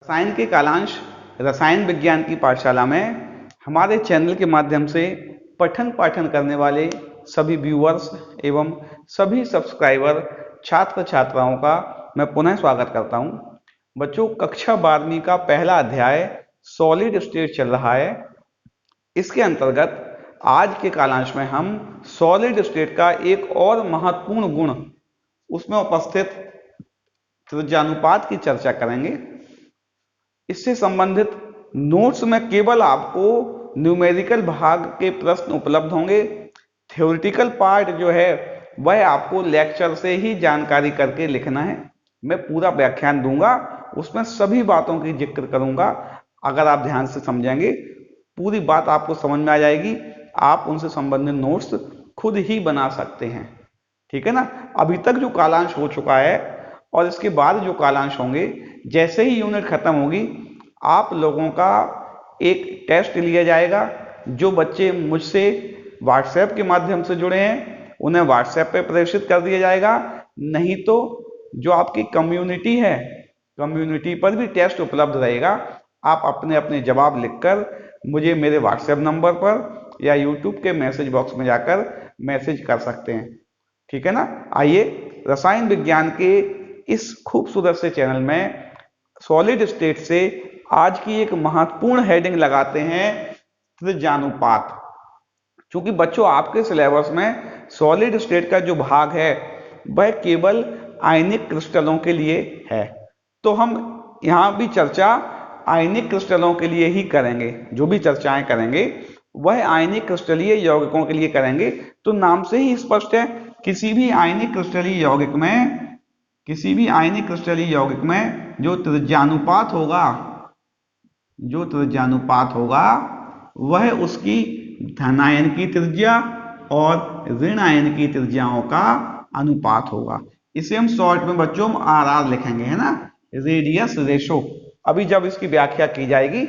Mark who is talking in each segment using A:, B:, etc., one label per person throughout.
A: रसायन के कालांश रसायन विज्ञान की पाठशाला में हमारे चैनल के माध्यम से पठन पाठन करने वाले सभी व्यूअर्स एवं सभी सब्सक्राइबर छात्र छात्राओं का मैं पुनः स्वागत करता हूं। बच्चों, कक्षा 12वीं का पहला अध्याय सॉलिड स्टेट चल रहा है। इसके अंतर्गत आज के कालांश में हम सॉलिड स्टेट का एक और महत्वपूर्ण गुण, उसमें उपस्थित त्रिज्यानुपात की चर्चा करेंगे। इससे संबंधित नोट्स में केवल आपको न्यूमेरिकल भाग के प्रश्न उपलब्ध होंगे। थ्योरेटिकल पार्ट जो है वह आपको लेक्चर से ही जानकारी करके लिखना है। मैं पूरा व्याख्यान दूंगा, उसमें सभी बातों की जिक्र करूंगा। अगर आप ध्यान से समझेंगे पूरी बात आपको समझ में आ जाएगी। आप उनसे संबंधित नोट्स खुद ही बना सकते हैं, ठीक है ना। अभी तक जो कालांश हो चुका है और इसके बाद जो कालांश होंगे, जैसे ही यूनिट खत्म होगी आप लोगों का एक टेस्ट लिया जाएगा। जो बच्चे मुझसे व्हाट्सएप के माध्यम से जुड़े हैं उन्हें व्हाट्सएप पे प्रेषित कर दिया जाएगा, नहीं तो जो आपकी कम्युनिटी है, कम्युनिटी पर भी टेस्ट उपलब्ध रहेगा। आप अपने अपने जवाब लिखकर मुझे मेरे व्हाट्सएप नंबर पर या यूट्यूब के मैसेज बॉक्स में जाकर मैसेज कर सकते हैं, ठीक है ना। आइए रसायन विज्ञान के इस खूबसूरत से चैनल में सॉलिड स्टेट से आज की एक महत्वपूर्ण हेडिंग लगाते हैं, त्रिज्यानुपात। क्योंकि बच्चों आपके सिलेबस में सॉलिड स्टेट का जो भाग है वह केवल आयनिक क्रिस्टलों के लिए है, तो हम यहां भी चर्चा आयनिक क्रिस्टलों के लिए ही करेंगे। जो भी चर्चाएं करेंगे वह आयनिक क्रिस्टलीय यौगिकों के लिए करेंगे। तो नाम से ही स्पष्ट है, किसी भी आयनिक क्रिस्टलीय यौगिक में, किसी भी आयनिक क्रिस्टलीय यौगिक में जो त्रिज्यानुपात होगा, जो त्रिज्यानुपात होगा वह उसकी धनायन की त्रिज्या और ऋण आयन की त्रिज्याओं का अनुपात होगा। इसे हम शॉर्ट में बच्चों आर आर लिखेंगे, है ना, रेडियस रेशो। अभी जब इसकी व्याख्या की जाएगी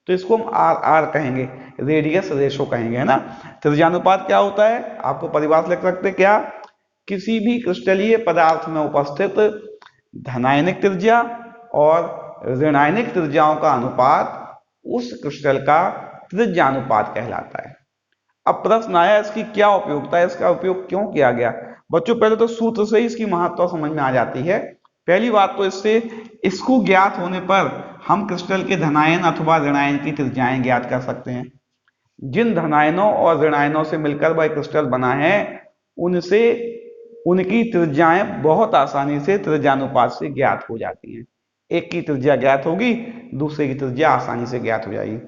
A: तो इसको हम आर आर कहेंगे, रेडियस रेशो कहेंगे, है ना। त्रिज्यानुपात क्या होता है, आपको परिभाषा लिख सकते क्या, किसी भी क्रिस्टलीय पदार्थ में उपस्थित धनायनिक त्रिज्या और ऋणायनिक त्रिज्याओं का अनुपात उस क्रिस्टल का त्रिज्यानुपात कहलाता है। अब प्रश्न आया इसकी क्या उपयोगिता है, इसका उपयोग क्यों किया गया। बच्चों पहले तो सूत्र से ही इसकी महत्ता समझ में आ जाती है। पहली बात तो इससे, इसको ज्ञात होने पर हम क्रिस्टल के धनायन अथवा ऋणायन की त्रिज्याएं ज्ञात कर सकते हैं। जिन धनायनों और ऋणायनों से मिलकर वह क्रिस्टल बना है उनसे उनकी त्रिज्याएं बहुत आसानी से त्रिज्यानुपात से ज्ञात हो जाती हैं। एक की त्रिज्या ज्ञात होगी, दूसरे की त्रिज्या आसानी से ज्ञात हो जाएगी।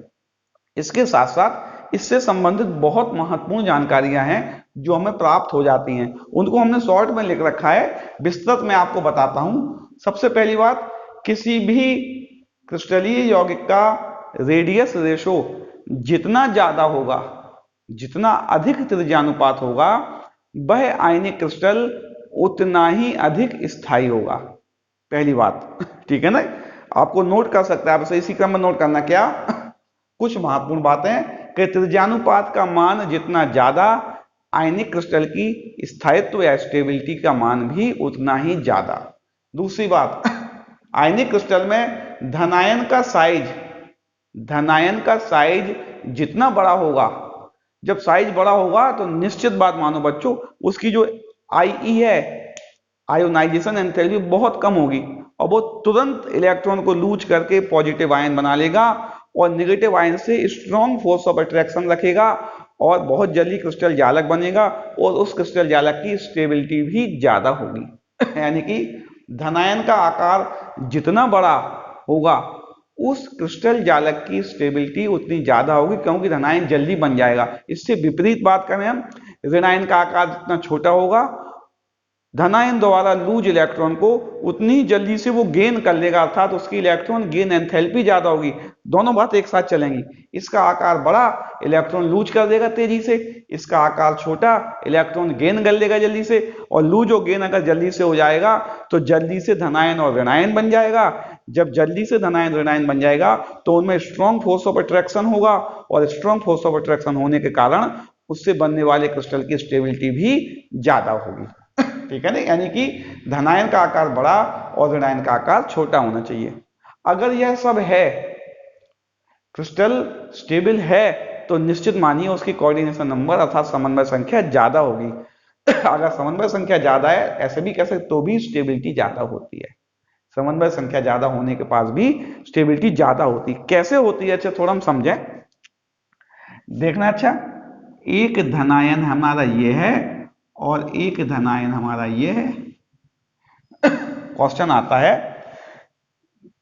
A: इसके साथ साथ इससे संबंधित बहुत महत्वपूर्ण जानकारियां हैं जो हमें प्राप्त हो जाती हैं, उनको हमने शॉर्ट में लिख रखा है। विस्तृत में आपको बताता हूं। सबसे पहली बात, किसी भी क्रिस्टलीय यौगिक का रेडियस रेशो जितना ज्यादा होगा, जितना अधिक त्रिज्यानुपात होगा, वह आयनिक क्रिस्टल उतना ही अधिक स्थायी होगा। पहली बात, ठीक है ना। आपको नोट कर सकते हैं, आप इसी क्रम में नोट करना क्या, कुछ महत्वपूर्ण बातें कि त्रिज्यानुपात का मान जितना ज्यादा, आयनिक क्रिस्टल की स्थायित्व या स्टेबिलिटी का मान भी उतना ही ज्यादा। दूसरी बात, आयनिक क्रिस्टल में धनायन का साइज, धनायन का साइज जितना बड़ा होगा, जब साइज बड़ा होगा तो निश्चित बात मानो बच्चों, उसकी जो आईई है, आयोनाइजेशन एंथैल्पी, बहुत कम होगी और वो तुरंत इलेक्ट्रॉन को लूज करके पॉजिटिव आयन बना लेगा और नेगेटिव आयन से स्ट्रॉन्ग फोर्स ऑफ अट्रैक्शन रखेगा और बहुत जल्दी क्रिस्टल जालक बनेगा और उस क्रिस्टल जालक की स्टेबिलिटी भी ज्यादा होगी। यानी कि धनायन का आकार जितना बड़ा होगा उस क्रिस्टल जालक की स्टेबिलिटी उतनी ज्यादा होगी, क्योंकि धनायन जल्दी बन जाएगा। इससे विपरीत बात करें हम, ऋणायन का आकार जितना छोटा होगा, धनायन द्वारा लूज इलेक्ट्रॉन को उतनी जल्दी से वो गेन कर लेगा, अर्थात उसकी इलेक्ट्रॉन गेन एंथैल्पी ज्यादा होगी। दोनों बात एक साथ चलेंगी। इसका आकार बड़ा, इलेक्ट्रॉन लूज कर देगा तेजी से, इसका आकार छोटा, इलेक्ट्रॉन गेन कर लेगा जल्दी से। और लूज और गेन अगर जल्दी से हो जाएगा तो जल्दी से धनायन और ऋणायन बन जाएगा। जब जल्दी से धनायन ऋणायन बन जाएगा तो उनमें स्ट्रॉन्ग फोर्स ऑफ अट्रैक्शन होगा और स्ट्रॉन्ग फोर्स ऑफ अट्रैक्शन होने के कारण उससे बनने वाले क्रिस्टल की स्टेबिलिटी भी ज्यादा होगी, ठीक है ना। यानी कि धनायन का आकार बड़ा और ऋणायन का आकार छोटा होना चाहिए। अगर यह सब है, क्रिस्टल स्टेबल है, तो निश्चित मानिए उसकी कोऑर्डिनेशन नंबर अर्थात समन्वय संख्या ज्यादा होगी। अगर समन्वय संख्या ज्यादा है, ऐसे भी कैसे, तो भी स्टेबिलिटी ज्यादा होती है। समन्वय संख्या ज्यादा होने के पास भी स्टेबिलिटी ज्यादा होती है। कैसे होती है, अच्छा थोड़ा हम समझें, देखना। अच्छा, एक धनायन हमारा ये है और एक धनायन हमारा ये है। क्वेश्चन आता है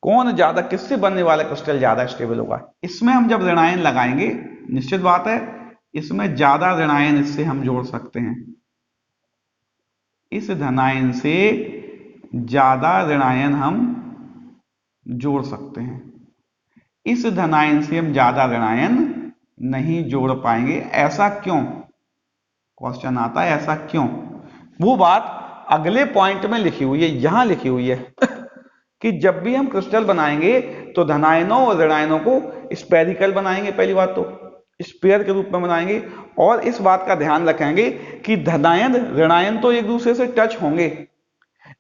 A: कौन ज्यादा, किससे बनने वाला क्रिस्टल ज्यादा स्टेबल होगा। इसमें हम जब ऋणायन लगाएंगे, निश्चित बात है इसमें ज्यादा ऋणायन इससे हम जोड़ सकते हैं, इस धनायन से ज्यादा ऋणायन हम जोड़ सकते हैं, इस धनायन से हम ज्यादा ऋणायन नहीं जोड़ पाएंगे। ऐसा क्यों, क्वेश्चन आता है ऐसा क्यों। वो बात अगले पॉइंट में लिखी हुई है, यहां लिखी हुई है कि जब भी हम क्रिस्टल बनाएंगे तो धनायनों और ऋणायनों को स्पेरिकल बनाएंगे, पहली बात तो स्पेयर के रूप में बनाएंगे, और इस बात का ध्यान रखेंगे कि धनायन ऋणायन तो एक दूसरे से टच होंगे,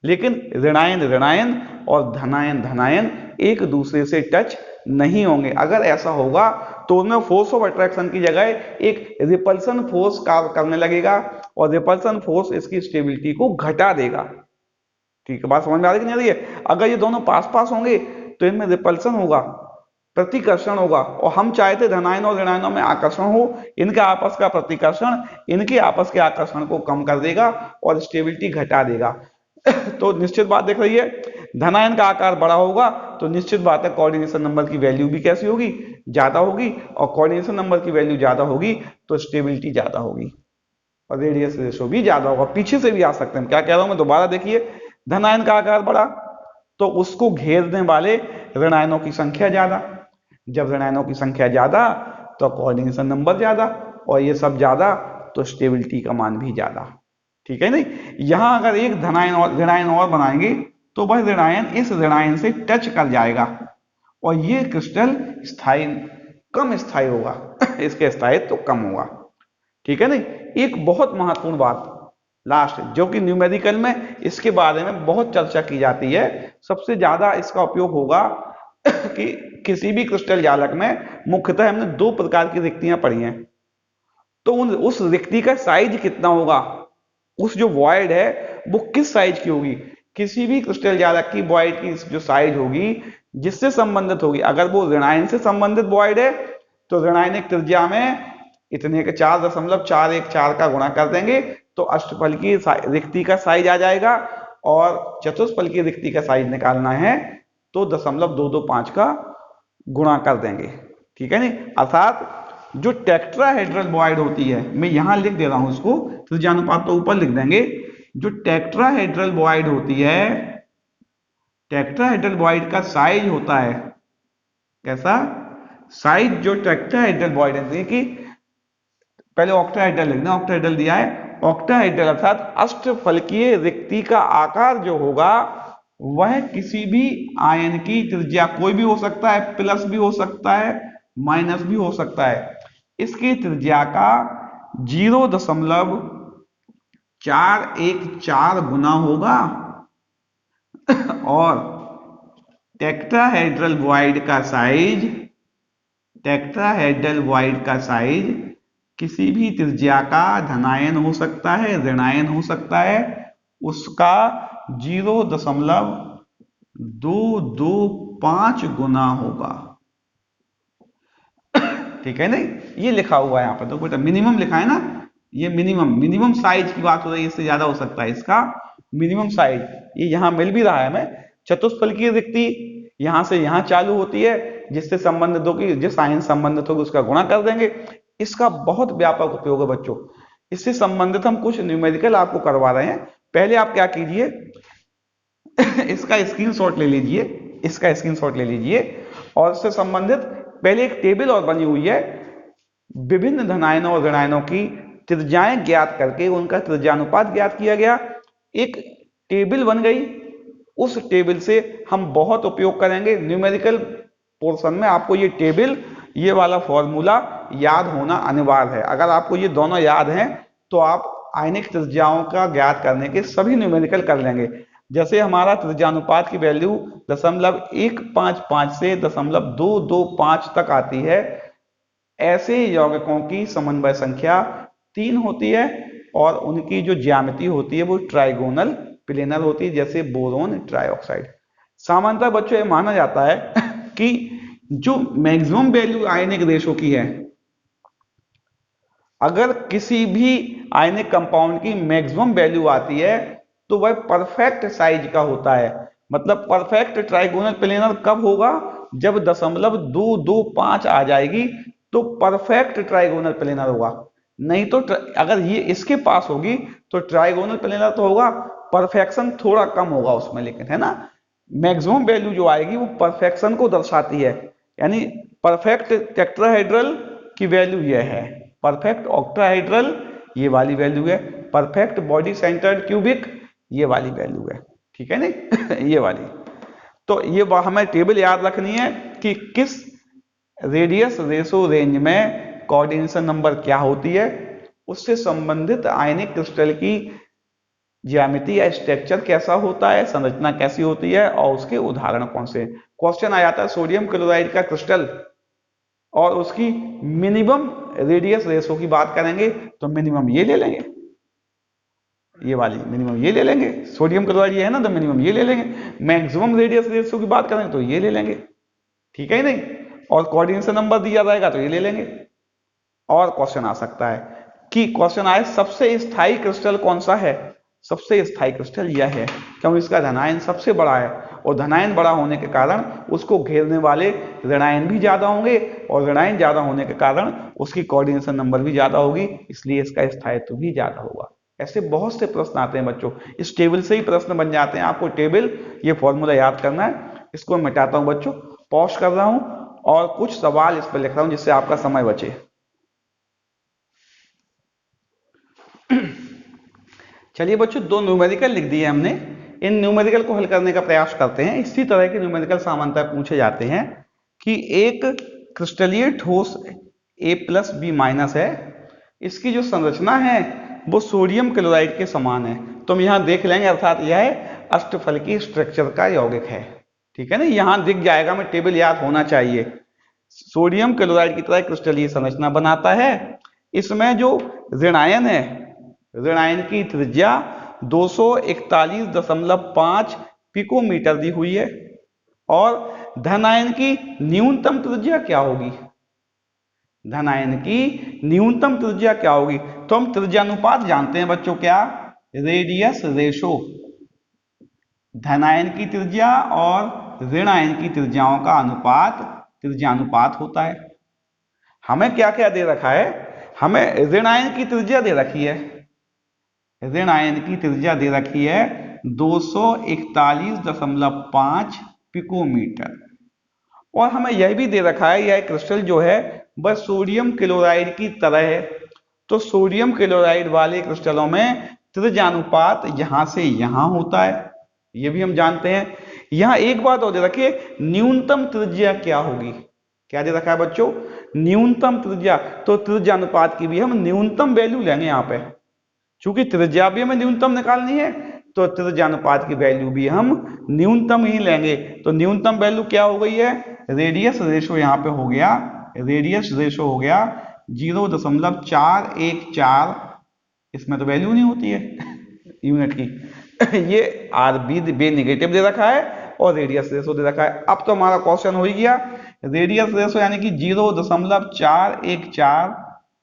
A: लेकिन ऋणायन ऋणायन और धनायन धनायन एक दूसरे से टच नहीं होंगे। अगर ऐसा होगा तो उनमें फोर्स ऑफ अट्रैक्शन की जगह एक रिपल्सन फोर्स कार्य करने लगेगा, और रिपल्सन फोर्स इसकी स्टेबिलिटी को घटा देगा। ठीक है, बात समझ में आ रही कि नहीं आ रही है। अगर ये दोनों पास पास होंगे तो इनमें रिपल्सन होगा, प्रतिकर्षण होगा, और हम चाहते धनायन और ऋणायनों में आकर्षण हो, इनके आपस का प्रतिकर्षण इनके आपस के आकर्षण को कम कर देगा और स्टेबिलिटी घटा देगा। तो निश्चित बात देख रही है, धनायन का आकार बड़ा होगा तो निश्चित बात है कोऑर्डिनेशन नंबर की वैल्यू भी कैसी होगी, ज्यादा होगी, और कोऑर्डिनेशन नंबर की वैल्यू ज्यादा होगी तो स्टेबिलिटी ज्यादा होगी और रेडियस रेशो भी ज्यादा होगा। पीछे से भी आ सकते हैं, क्या कह रहा हूं मैं, दोबारा देखिए। धनायन का आकार बड़ा तो उसको घेरने वाले ऋणायनों की संख्या ज्यादा, जब ऋणायनों की संख्या ज्यादा तो कोऑर्डिनेशन नंबर ज्यादा, और ये सब ज्यादा तो स्टेबिलिटी का मान भी ज्यादा। ठीक है नहीं, यहां अगर एक धनायन और ऋणायन और बनाएंगे तो वह ऋणायन इस ऋणायन से टच कर जाएगा और ये क्रिस्टल स्थायी कम स्थायी होगा, इसके स्थायित्व तो कम होगा। ठीक है नहीं, एक बहुत महत्वपूर्ण बात लास्ट, जो कि न्यूमेरिकल में इसके बारे में बहुत चर्चा की जाती है, सबसे ज्यादा इसका उपयोग होगा कि किसी भी क्रिस्टल जालक में मुख्यतः हमने दो प्रकार की रिक्तियां पढ़ी हैं, तो उस रिक्ति का साइज कितना होगा, उस जो वॉइड है वो किस साइज की होगी। किसी भी क्रिस्टल जालक की वॉइड की जो साइज होगी जिससे संबंधित होगी, अगर वो ऋणायन से संबंधित वॉइड है तो ऋणायनिक त्रिज्या में इतने के 4.414 का गुणा कर देंगे तो अष्टफल की रिक्ति का साइज आ जाएगा, और चतुष्फल की रिक्ति का साइज निकालना है तो 0.225 का गुणा कर देंगे। ठीक है नहीं, अर्थात जो टेट्राहेड्रल वॉइड होती है, मैं यहां लिख दे रहा हूं इसको, त्रिज्यानुपात तो ऊपर लिख देंगे। जो टेट्राहेड्रल वॉइड होती है, टेट्राहेड्रल वॉइड का साइज होता है कैसा, साइज जो टेट्राहेड्रल वॉइड है कि पहले ऑक्टाहेड्रल लिखना, ऑक्टाहेड्रल दिया है, ऑक्टाहेड्रल अर्थात अष्टफलकीय रिक्ति का आकार जो होगा वह किसी भी आयन की त्रिज्या, कोई भी हो सकता है, प्लस भी हो सकता है, माइनस भी हो सकता है, इसकी त्रिज्या का 0.414 गुना होगा, और टेट्राहेड्रल वॉइड का साइज, टेट्राहेड्रल वॉइड का साइज किसी भी त्रिज्या का धनायन हो सकता है, ऋणायन हो सकता है, उसका 0.225 गुना होगा। ठीक है नहीं, ये लिखा हुआ है यहां पर, तो बेटा मिनिमम लिखा है ना, ये मिनिमम साइज की बात हो रही है, इससे ज्यादा हो सकता है इसका मिनिमम साइज, ये यहां मिल भी रहा है हमें। चतुष्फल की रिक्ति यहां से यहां चालू होती है, जिससे संबंधित होगी, जिस आयन संबंधित होगी उसका गुणा कर देंगे। इसका बहुत व्यापक उपयोग है बच्चों, इससे संबंधित हम कुछ न्यूमेरिकल आपको करवा रहे हैं। पहले आप क्या कीजिए, इसका स्क्रीनशॉट ले लीजिए, इसका स्क्रीनशॉट ले लीजिए, और इससे संबंधित पहले एक टेबल और बनी हुई है, विभिन्न धनायनों और ऋणायनों की त्रिज्याएं ज्ञात करके उनका त्रिज्यानुपात ज्ञात किया गया, एक टेबल बन गई। उस टेबल से हम बहुत उपयोग करेंगे न्यूमेरिकल पोर्शन में। आपको ये टेबल, ये वाला फॉर्मूला याद होना अनिवार्य है। अगर आपको ये दोनों याद हैं तो आप आयनिक त्रिज्याओं का ज्ञात करने के सभी न्यूमेरिकल कर लेंगे। जैसे हमारा त्रिज्यानुपात की वैल्यू 0.155 से 0.225 तक आती है, ऐसे यौगिकों की समन्वय संख्या 3 होती है और उनकी जो ज्यामिति होती है वो ट्राइगोनल प्लेनर होती है, जैसे बोरोन ट्राइऑक्साइड। सामान्यतः बच्चों ये माना जाता है कि जो मैक्सिमम वैल्यू आयनिक रेशो की है, अगर किसी भी आयनिक कंपाउंड की मैक्सिमम वैल्यू आती है तो वह परफेक्ट साइज का होता है। मतलब परफेक्ट ट्राइगोनल प्लेनर कब होगा? जब 0.225 आ जाएगी तो परफेक्ट ट्राइगोनल प्लेनर होगा। नहीं तो अगर ये इसके पास होगी तो ट्राइगोनल प्लेनर तो होगा, परफेक्शन थोड़ा कम होगा उसमें, लेकिन है ना, मैक्सिमम वैल्यू जो आएगी वो परफेक्शन को दर्शाती है। यानी परफेक्ट टेट्राहेड्रल की वैल्यू यह है, परफेक्ट ऑक्टाहेड्रल ये वाली वैल्यू है, परफेक्ट बॉडी सेंटर्ड क्यूबिक ये वाली वैल्यू है, ठीक है नहीं ये वाली। तो ये हमें टेबल याद रखनी है कि किस रेडियस रेशो रेंज में कोऑर्डिनेशन नंबर क्या होती है, उससे संबंधित आयनिक क्रिस्टल की ज्यामिति या स्ट्रक्चर कैसा होता है, संरचना कैसी होती है और उसके उदाहरण कौन से। क्वेश्चन आ जाता है सोडियम क्लोराइड का क्रिस्टल और उसकी मिनिमम रेडियस रेशो की बात करेंगे तो मिनिमम ये ले लेंगे, ये वाली मिनिमम ये ले लेंगे। सोडियम क्लोराइड ये है ना, तो मिनिमम ये ले लेंगे। मैक्सिमम रेडियस रेशो की बात करेंगे तो ये ले लेंगे, ठीक है नहीं। और कोऑर्डिनेशन नंबर दिया जाएगा तो ये ले लेंगे। और क्वेश्चन आ सकता है कि क्वेश्चन आए सबसे स्थायी क्रिस्टल कौन सा है। सबसे स्थायी क्रिस्टल यह है क्योंकि इसका धनायन सबसे बड़ा है और धनायन बड़ा होने के कारण उसको घेरने वाले ऋणायन भी ज्यादा होंगे और ऋणायन ज्यादा होने के कारण उसकी कोऑर्डिनेशन नंबर भी ज्यादा होगी, इसलिए इसका स्थायित्व भी ज्यादा होगा। ऐसे बहुत से प्रश्न आते हैं बच्चों, इस टेबल से ही प्रश्न बन जाते हैं। आपको टेबल ये फॉर्मूला याद करना है। इसको मैं मिटाता हूं बच्चों, पॉज कर रहा हूं और कुछ सवाल इस पर लिख रहा हूं जिससे आपका समय बचे। चलिए बच्चों, दो न्यूमेरिकल लिख दिए हमने। इन न्यूमेरिकल को हल करने का प्रयास करते हैं। इसी तरह के न्यूमेरिकल सामान्यतः पूछे जाते हैं कि एक क्रिस्टलीय ठोस A+B- है, इसकी जो संरचना है वो सोडियम क्लोराइड के समान है। तो हम यहां देख लेंगे, अर्थात यह अष्टफलकीय स्ट्रक्चर का यौगिक है, ठीक है ना। यहां दिख जाएगा, मैं टेबल याद होना चाहिए। सोडियम क्लोराइड की तरह क्रिस्टलीय संरचना बनाता है। इसमें जो ऋणायन है, ऋणायन की त्रिज्या 241.5 पिकोमीटर दी हुई है और धनायन की न्यूनतम त्रिज्या क्या होगी? धनायन की न्यूनतम त्रिज्या क्या होगी? तो हम त्रिज्यानुपात जानते हैं बच्चों, क्या? Radius ratio. धनायन की त्रिज्या और ऋणायन की त्रिज्याओं का अनुपात त्रिज्यानुपात होता है। हमें क्या क्या दे रखा है? हमें ऋणायन की त्रिज्या दे रखी है, ऋणायन की त्रिज्या दे रखी है 241.5 पिकोमीटर। और हमें यह भी दे रखा है यह क्रिस्टल जो है वह सोडियम क्लोराइड की तरह है। तो सोडियम क्लोराइड वाले क्रिस्टलों में त्रिज्यानुपात यहां से यहां होता है, यह भी हम जानते हैं। यहां एक बात और दे रखी है, न्यूनतम त्रिज्या क्या होगी? क्या दे रखा है बच्चों? न्यूनतम त्रिज्या। तो त्रिज्यानुपात की भी हम न्यूनतम वैल्यू लेंगे यहां पे, चूंकि त्रिज्या भी हमें न्यूनतम निकालनी है तो त्रिज्यानुपात की वैल्यू भी हम न्यूनतम ही लेंगे। तो न्यूनतम वैल्यू क्या हो गई है? रेडियस रेशो यहाँ पे हो गया, रेडियस रेशो हो गया 0.414। इसमें तो वैल्यू नहीं होती है यूनिट की ये बी नेगेटिव दे रखा है और रेडियस रेशो दे रखा है। अब तो हमारा क्वेश्चन हो ही गया। रेडियस रेशो यानी कि 0.414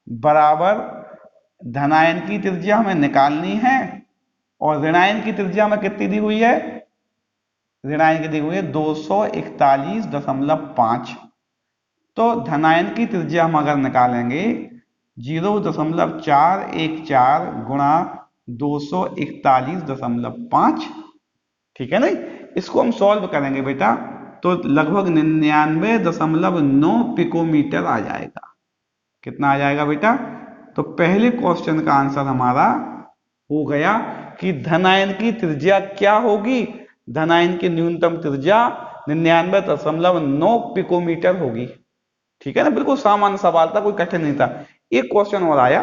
A: बराबर धनायन की त्रिज्या हमें निकालनी है और ऋणायन की त्रिज्या हमें कितनी दी हुई है? ऋणायन की दी हुई है 241.5। तो धनायन की त्रिज्या हम अगर निकालेंगे 0.414 गुणा 241.5, ठीक है ना। इसको हम सॉल्व करेंगे बेटा तो लगभग 99.9 पिकोमीटर आ जाएगा। कितना आ जाएगा बेटा? तो पहले क्वेश्चन का आंसर हमारा हो गया कि धनायन की त्रिज्या क्या होगी? धनायन की न्यूनतम त्रिज्या 99.9 पिकोमीटर होगी, ठीक है ना। बिल्कुल सामान्य सवाल था, कोई कठिन नहीं था। एक क्वेश्चन और आया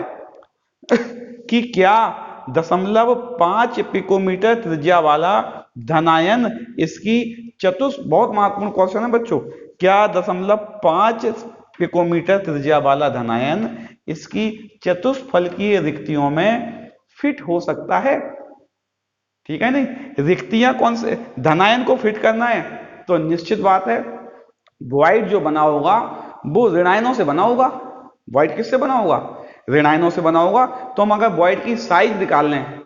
A: कि क्या 0.5 पिकोमीटर त्रिज्या वाला धनायन इसकी बहुत महत्वपूर्ण क्वेश्चन है बच्चों, क्या 0.5 पिकोमीटर त्रिज्या वाला धनायन इसकी चतुष्फलकीय रिक्तियों में फिट हो सकता है? ठीक है नहीं, रिक्तियां कौन से धनायन को फिट करना है तो निश्चित बात है वॉइड जो बना होगा वो ऋणायनों से बना होगा। वॉइड किससे बना होगा? ऋणायनों से बना होगा। तो हम अगर वॉइड की साइज निकाल लें,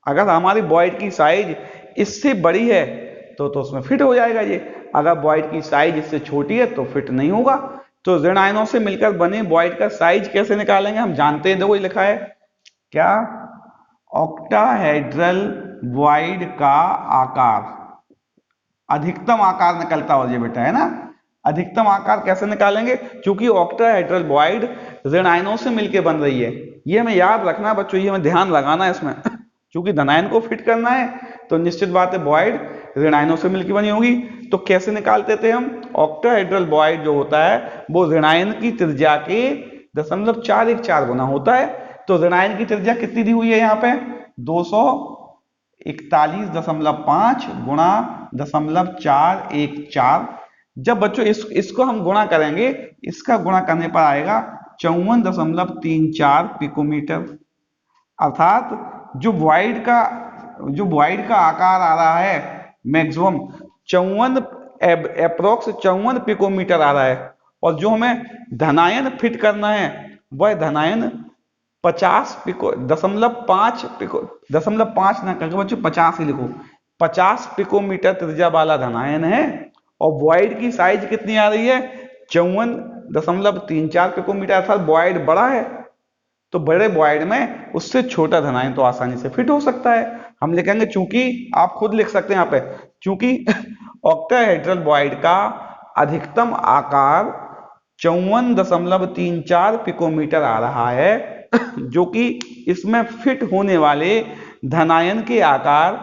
A: अगर हमारी वॉइड की साइज इससे बड़ी है तो उसमें फिट हो जाएगा ये। अगर वॉइड की साइज इससे छोटी है तो फिट नहीं होगा। तो ऋणायनों से मिलकर बने वॉइड का साइज कैसे निकालेंगे हम जानते हैं, देखो लिखा है क्या, ऑक्टाहेड्रल वॉइड का आकार, अधिकतम आकार निकलता हो ये बेटा, है ना। अधिकतम आकार कैसे निकालेंगे, क्योंकि ऑक्टाहेड्रल वॉइड ऋणायनों से मिलकर बन रही है। ये हमें याद रखना बच्चों, ये हमें ध्यान लगाना है इसमें क्योंकि धनायन को फिट करना है तो निश्चित बात है वॉइड ऋणायनों से मिलकर बनी होगी। तो कैसे निकालते थे हम, ऑक्टाहेड्रल वॉइड जो होता है वो ऋणायन की त्रिज्या के 0.414 गुना होता है। तो ऋणायन की त्रिज्या कितनी दी हुई है यहाँ पे, 241.5 गुणा 0.414। जब बच्चों इसको हम गुणा करेंगे, इसका गुणा करने पर आएगा 54.34 पिकोमीटर। अर्थात जो वॉइड का आकार आ रहा है मैक्सिमम 54 पिकोमीटर आ रहा है, और जो हमें धनायन फिट करना है वह धनायन 0.5 ना करके बच्चों 50 ही लिखो, 50 पिकोमीटर त्रिज्या वाला धनायन है। और वॉइड की साइज कितनी आ रही है, 54.34 पिकोमीटर। अर्थात वॉइड बड़ा है तो बड़े वॉइड में उससे छोटा धनायन तो आसानी से फिट हो सकता है। हम लिखेंगे चूंकि, आप खुद लिख सकते हैं यहाँ पे, चूंकि ऑक्टाहेड्रल वॉइड का अधिकतम आकार 54.34 पिकोमीटर आ रहा है जो कि इसमें फिट होने वाले धनायन के आकार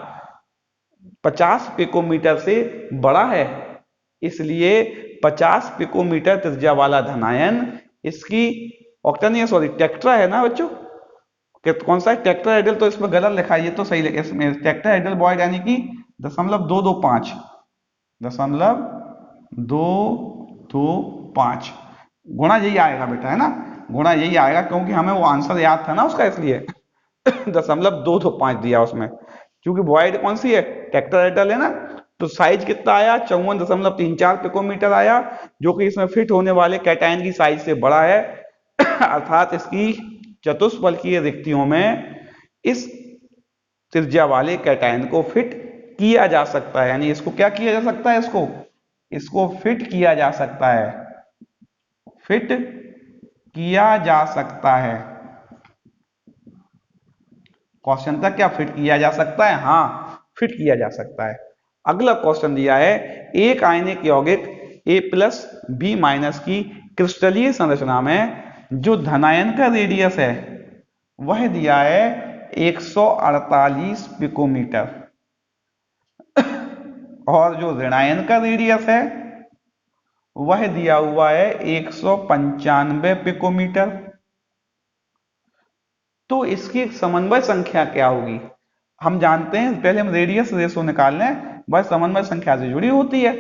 A: 50 पिकोमीटर से बड़ा है, इसलिए 50 पिकोमीटर त्रिज्या वाला धनायन इसकी टेक्ट्रा है ना बच्चों, कौन सा है टेट्राहेड्रल, तो इसमें गलत लिखा है, ये तो सही लिखा है इसमें टेट्राहेड्रल वॉइड यानी कि 0.225 गुणा यही आएगा बेटा, है ना, गुणा यही आएगा क्योंकि हमें वो आंसर याद था ना उसका, इसलिए 0.225 दिया उसमें, क्योंकि वॉइड कौन सी है, टेट्राहेड्रल है ना। तो साइज कितना आया, 54.34 पिकोमीटर आया, जो कि इसमें फिट होने वाले कैटायन की साइज से बड़ा है। अर्थात इसकी चतुष्फलकीय रिक्तियों में इस त्रिज्या वाले कैटायन को फिट किया जा सकता है। यानी इसको क्या किया जा सकता है, इसको फिट किया जा सकता है, फिट किया जा सकता है। क्वेश्चन था क्या फिट किया जा सकता है, हाँ फिट किया जा सकता है। अगला क्वेश्चन दिया है, एक आयनिक यौगिक A+B- की क्रिस्टलीय संरचना में जो धनायन का रेडियस है वह दिया है 148 पिकोमीटर और जो ऋणायन का रेडियस है वह दिया हुआ है 195 पिकोमीटर। तो इसकी समन्वय संख्या क्या होगी, हम जानते हैं, पहले हम रेडियस रेशो निकाल लें, वह समन्वय संख्या से जुड़ी होती है,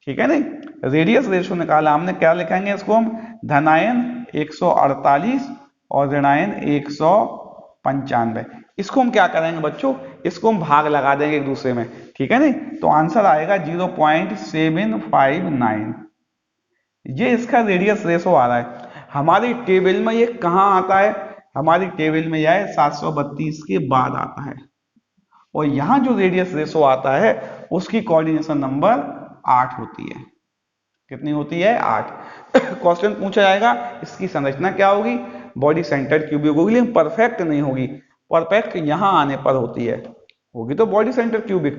A: ठीक है नहीं। रेडियस रेशो निकाला हमने, क्या लिखेंगे इसको हम, धनायन 148 और ऋणायन 195। इसको हम क्या करेंगे बच्चों, इसको हम भाग लगा देंगे एक दूसरे में, ठीक है नहीं। तो आंसर आएगा 0.759। ये इसका रेडियस रेशो आ रहा है। हमारी टेबल में ये कहाँ आता है, हमारी टेबल में यह 732 के बाद आता है, और यहां जो रेडियस रेशो आता है उसकी कोऑर्डिनेशन नंबर 8 होती है। कितनी होती है, 8। क्वेश्चन पूछा जाएगा इसकी संरचना क्या होगी, बॉडी सेंटर्ड क्यूबिक होगी, लेकिन परफेक्ट नहीं होगी। परफेक्ट यहां आने पर होती है, होगी तो बॉडी सेंटर्ड क्यूबिक,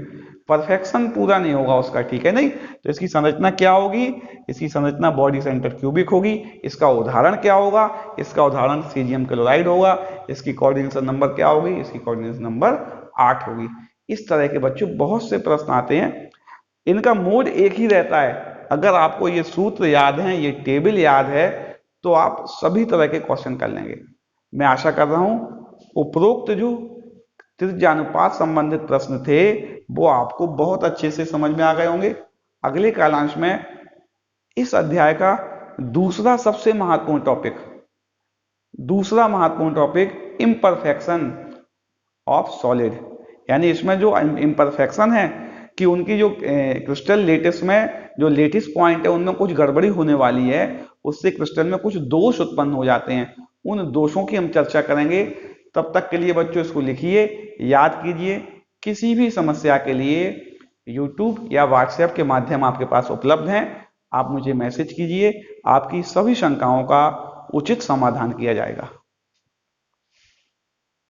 A: परफेक्शन पूरा नहीं होगा उसका, ठीक है नहीं। तो इसकी संरचना क्या होगी, इसकी संरचना बॉडी सेंटर्ड क्यूबिक होगी। इसका उदाहरण क्या होगा, इसका उदाहरण सीजियम क्लोराइड होगा। इसकी कोऑर्डिनेशन नंबर क्या होगी, इसकी कोऑर्डिनेशन नंबर 8 होगी। इस तरह के बच्चों बहुत से प्रश्न आते हैं, इनका मोड एक ही रहता है। अगर आपको ये सूत्र याद है, ये टेबल याद है, तो आप सभी तरह के क्वेश्चन कर लेंगे। मैं आशा कर रहा हूं उपरोक्त जो त्रिज्यानुपात संबंधित प्रश्न थे वो आपको बहुत अच्छे से समझ में आ गए होंगे। अगले कालांश में इस अध्याय का दूसरा महत्वपूर्ण टॉपिक इम्परफेक्शन ऑफ सॉलिड, यानी इसमें जो इम्परफेक्शन है कि उनकी जो क्रिस्टल लेटिस में जो लेटिस पॉइंट है उनमें कुछ गड़बड़ी होने वाली है, उससे क्रिस्टल में कुछ दोष उत्पन्न हो जाते हैं, उन दोषों की हम चर्चा करेंगे। तब तक के लिए बच्चों इसको लिखिए, याद कीजिए। किसी भी समस्या के लिए YouTube या WhatsApp के माध्यम आपके पास उपलब्ध हैं, आप मुझे मैसेज कीजिए, आपकी सभी शंकाओं का उचित समाधान किया जाएगा।